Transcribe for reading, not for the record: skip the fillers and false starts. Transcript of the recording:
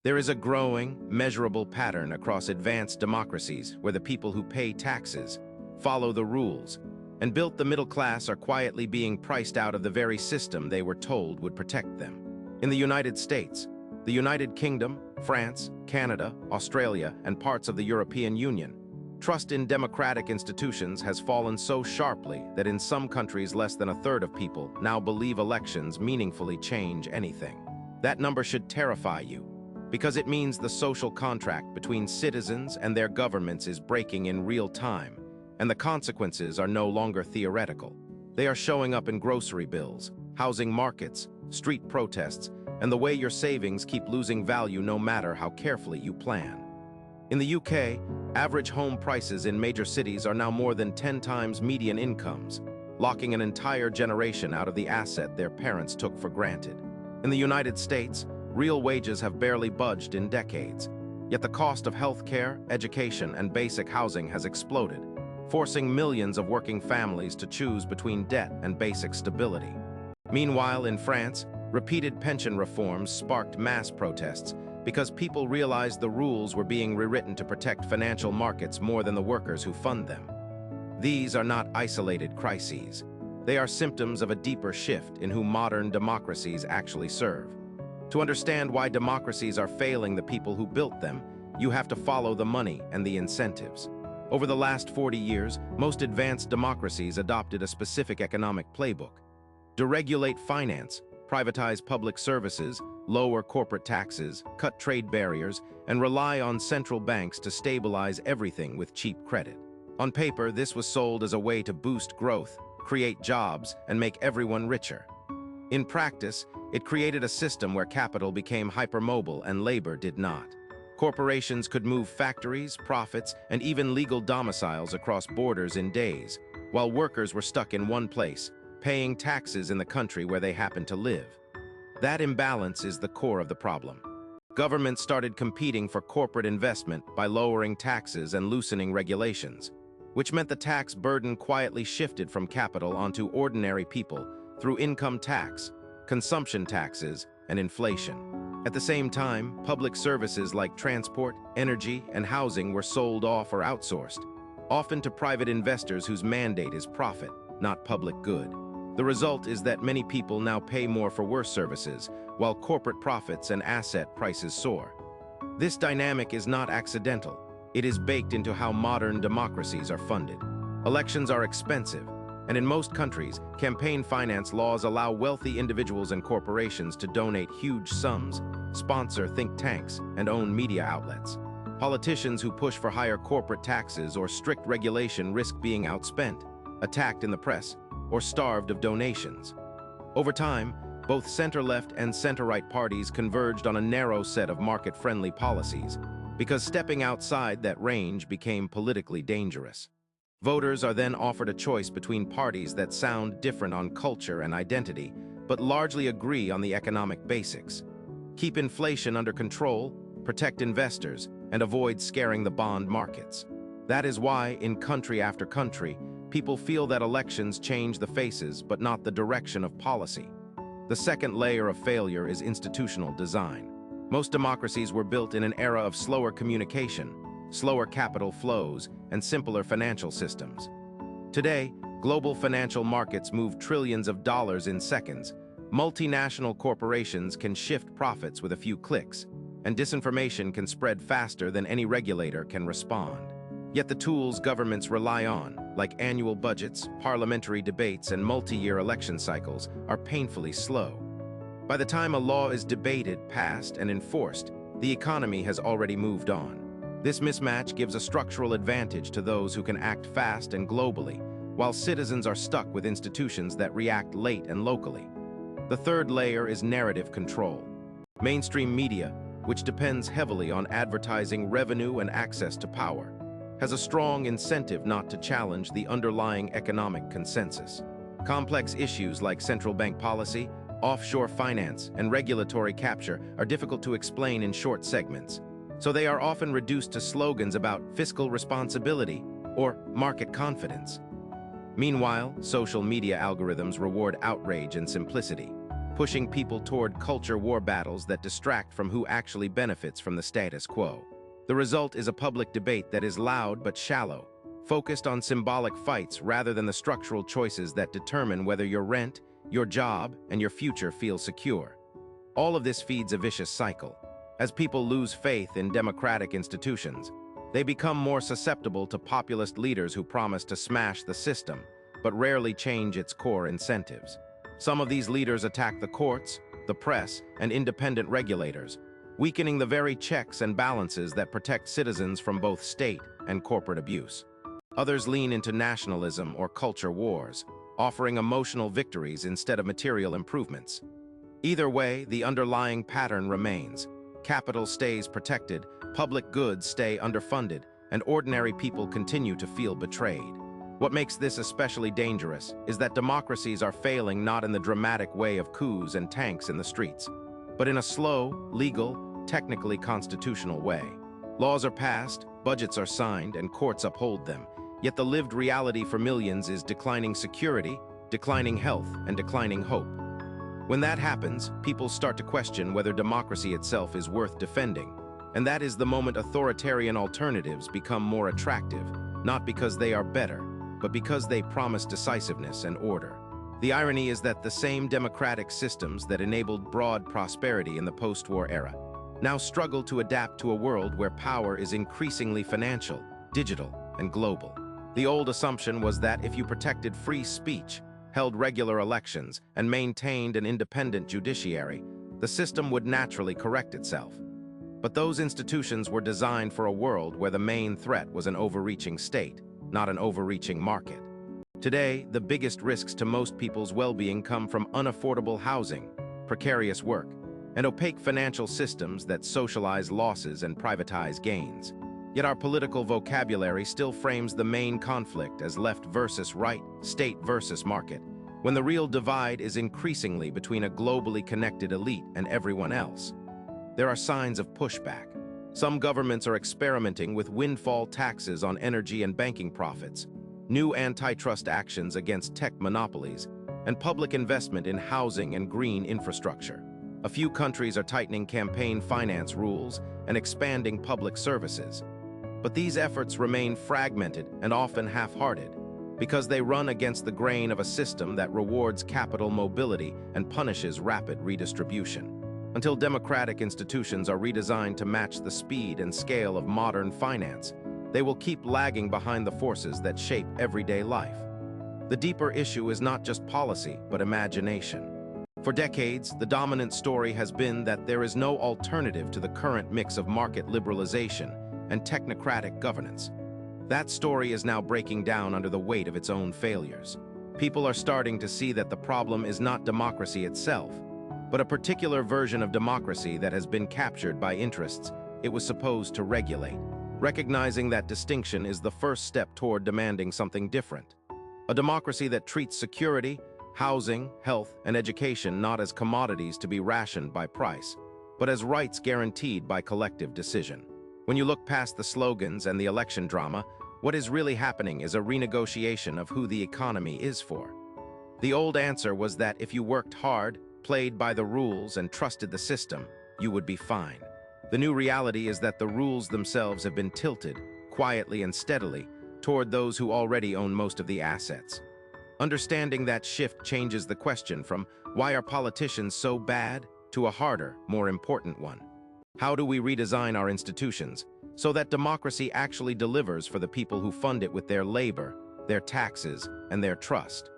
There is a growing, measurable pattern across advanced democracies where the people who pay taxes, follow the rules, and built the middle class are quietly being priced out of the very system they were told would protect them. In the United States, the United Kingdom, France, Canada, Australia, and parts of the European Union, trust in democratic institutions has fallen so sharply that in some countries less than a third of people now believe elections meaningfully change anything. That number should terrify you, because it means the social contract between citizens and their governments is breaking in real time, and the consequences are no longer theoretical. They are showing up in grocery bills, housing markets, street protests, and the way your savings keep losing value no matter how carefully you plan. In the UK, average home prices in major cities are now more than 10 times median incomes, locking an entire generation out of the asset their parents took for granted. In the United States, real wages have barely budged in decades, yet the cost of healthcare, education, and basic housing has exploded, forcing millions of working families to choose between debt and basic stability. Meanwhile, in France, repeated pension reforms sparked mass protests because people realized the rules were being rewritten to protect financial markets more than the workers who fund them. These are not isolated crises. They are symptoms of a deeper shift in who modern democracies actually serve. To understand why democracies are failing the people who built them, you have to follow the money and the incentives. Over the last 40 years, most advanced democracies adopted a specific economic playbook. Deregulate finance, privatize public services, lower corporate taxes, cut trade barriers, and rely on central banks to stabilize everything with cheap credit. On paper, this was sold as a way to boost growth, create jobs, and make everyone richer. In practice, it created a system where capital became hypermobile and labor did not. Corporations could move factories, profits, and even legal domiciles across borders in days, while workers were stuck in one place, paying taxes in the country where they happened to live. That imbalance is the core of the problem. Governments started competing for corporate investment by lowering taxes and loosening regulations, which meant the tax burden quietly shifted from capital onto ordinary people through income tax, consumption taxes, and inflation. At the same time, public services like transport, energy, and housing were sold off or outsourced, often to private investors whose mandate is profit, not public good. The result is that many people now pay more for worse services, while corporate profits and asset prices soar. This dynamic is not accidental. It is baked into how modern democracies are funded. Elections are expensive, and in most countries, campaign finance laws allow wealthy individuals and corporations to donate huge sums, sponsor think tanks, and own media outlets. Politicians who push for higher corporate taxes or strict regulation risk being outspent, attacked in the press, or starved of donations. Over time, both center-left and center-right parties converged on a narrow set of market-friendly policies, because stepping outside that range became politically dangerous. Voters are then offered a choice between parties that sound different on culture and identity, but largely agree on the economic basics. Keep inflation under control, protect investors, and avoid scaring the bond markets. That is why, in country after country, people feel that elections change the faces but not the direction of policy. The second layer of failure is institutional design. Most democracies were built in an era of slower communication, slower capital flows, and simpler financial systems. Today, global financial markets move trillions of dollars in seconds. Multinational corporations can shift profits with a few clicks, and disinformation can spread faster than any regulator can respond. Yet the tools governments rely on, like annual budgets, parliamentary debates, and multi-year election cycles, are painfully slow. By the time a law is debated, passed, and enforced, the economy has already moved on. This mismatch gives a structural advantage to those who can act fast and globally, while citizens are stuck with institutions that react late and locally. The third layer is narrative control. Mainstream media, which depends heavily on advertising revenue and access to power, has a strong incentive not to challenge the underlying economic consensus. Complex issues like central bank policy, offshore finance, and regulatory capture are difficult to explain in short segments, so they are often reduced to slogans about fiscal responsibility or market confidence. Meanwhile, social media algorithms reward outrage and simplicity. pushing people toward culture war battles that distract from who actually benefits from the status quo. The result is a public debate that is loud but shallow, focused on symbolic fights rather than the structural choices that determine whether your rent, your job, and your future feel secure. All of this feeds a vicious cycle. As people lose faith in democratic institutions, they become more susceptible to populist leaders who promise to smash the system, but rarely change its core incentives. Some of these leaders attack the courts, the press, and independent regulators, weakening the very checks and balances that protect citizens from both state and corporate abuse. Others lean into nationalism or culture wars, offering emotional victories instead of material improvements. Either way, the underlying pattern remains. Capital stays protected, public goods stay underfunded, and ordinary people continue to feel betrayed. What makes this especially dangerous is that democracies are failing not in the dramatic way of coups and tanks in the streets, but in a slow, legal, technically constitutional way. Laws are passed, budgets are signed, and courts uphold them, yet the lived reality for millions is declining security, declining health, and declining hope. When that happens, people start to question whether democracy itself is worth defending, and that is the moment authoritarian alternatives become more attractive, not because they are better, but because they promise decisiveness and order. The irony is that the same democratic systems that enabled broad prosperity in the post-war era now struggle to adapt to a world where power is increasingly financial, digital, and global. The old assumption was that if you protected free speech, held regular elections, and maintained an independent judiciary, the system would naturally correct itself. But those institutions were designed for a world where the main threat was an overreaching state, not an overreaching market. Today, the biggest risks to most people's well-being come from unaffordable housing, precarious work, and opaque financial systems that socialize losses and privatize gains. Yet our political vocabulary still frames the main conflict as left versus right, state versus market, when the real divide is increasingly between a globally connected elite and everyone else. There are signs of pushback. Some governments are experimenting with windfall taxes on energy and banking profits, new antitrust actions against tech monopolies, and public investment in housing and green infrastructure. A few countries are tightening campaign finance rules and expanding public services. But these efforts remain fragmented and often half-hearted because they run against the grain of a system that rewards capital mobility and punishes rapid redistribution. Until democratic institutions are redesigned to match the speed and scale of modern finance, they will keep lagging behind the forces that shape everyday life. The deeper issue is not just policy, but imagination. For decades, the dominant story has been that there is no alternative to the current mix of market liberalization and technocratic governance. That story is now breaking down under the weight of its own failures. People are starting to see that the problem is not democracy itself, but a particular version of democracy that has been captured by interests it was supposed to regulate. Recognizing that distinction is the first step toward demanding something different. A democracy that treats security, housing, health, and education not as commodities to be rationed by price, but as rights guaranteed by collective decision. When you look past the slogans and the election drama, what is really happening is a renegotiation of who the economy is for. The old answer was that if you worked hard, played by the rules, and trusted the system, you would be fine. The new reality is that the rules themselves have been tilted, quietly and steadily, toward those who already own most of the assets. Understanding that shift changes the question from why are politicians so bad to a harder, more important one. How do we redesign our institutions so that democracy actually delivers for the people who fund it with their labor, their taxes, and their trust?